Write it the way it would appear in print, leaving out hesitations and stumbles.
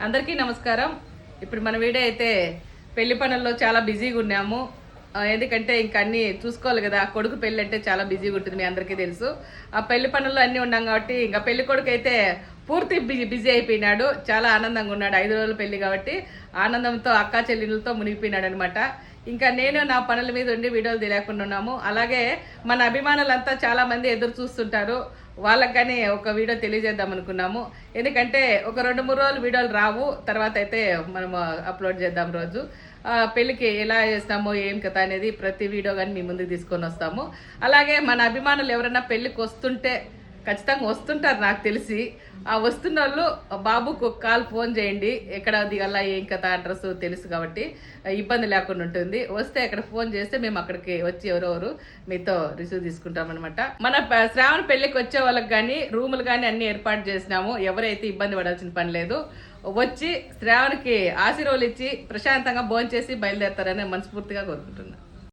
అందరికీ నమస్కారం. ఇప్పుడు మన వీడియో అయితే పెళ్లి పనుల్లో చాలా బిజీగా ఉన్నాము. ఎందుకంటే ఇంక అన్నీ చూసుకోవాలి కదా. కొడుకు పెళ్ళి అంటే చాలా బిజీగా ఉంటుంది, మీ అందరికీ తెలుసు. ఆ పెళ్లి పనుల్లో అన్నీ ఉన్నాం కాబట్టి ఇంకా పెళ్లి కొడుకు అయితే పూర్తి బిజీ అయిపోయినాడు. చాలా ఆనందంగా ఉన్నాడు. 5 రోజుల పెళ్లి కాబట్టి ఆనందంతో అక్కా చెల్లెళ్ళతో మునిగిపోయినాడు అనమాట. ఇంకా నేను నా పనుల మీద ఉండి వీడియోలు తెలియకుండా ఉన్నాము. అలాగే మన అభిమానులంతా చాలా మంది ఎదురు చూస్తుంటారు. వాళ్ళకి కానీ ఒక వీడియో తెలియజేద్దాం అనుకున్నాము. ఎందుకంటే ఒక 2-3 రోజులు వీడియోలు రావు, తర్వాత అయితే మనము అప్లోడ్ చేద్దాం రోజు. పెళ్ళికి ఎలా చేస్తామో ఏం కథ అనేది ప్రతి వీడియో కానీ మీ ముందుకు తీసుకొని వస్తాము. అలాగే మన అభిమానులు ఎవరైనా పెళ్ళికి వస్తుంటే ఖచ్చితంగా వస్తుంటారు నాకు తెలిసి. ఆ వస్తున్న వాళ్ళు బాబుకు ఒక కాల్ ఫోన్ చేయండి. ఎక్కడ దిగల్లా ఏం కథ అడ్రస్ తెలుసు కాబట్టి ఇబ్బంది లేకుండా ఉంటుంది. వస్తే అక్కడ ఫోన్ చేస్తే మేము అక్కడికి వచ్చి ఎవరెవరు మీతో రిసీవ్ తీసుకుంటాం అనమాట. మన శ్రావణ పెళ్లికి వచ్చే వాళ్ళకి కానీ రూములు కానీ అన్ని ఏర్పాటు చేసినాము. ఎవరైతే ఇబ్బంది పడాల్సిన పని లేదు. వచ్చి శ్రావణకి ఆశీర్వాదాలు ఇచ్చి ప్రశాంతంగా భోంచేసి బయలుదేరతారని మనస్ఫూర్తిగా కోరుకుంటున్నాను.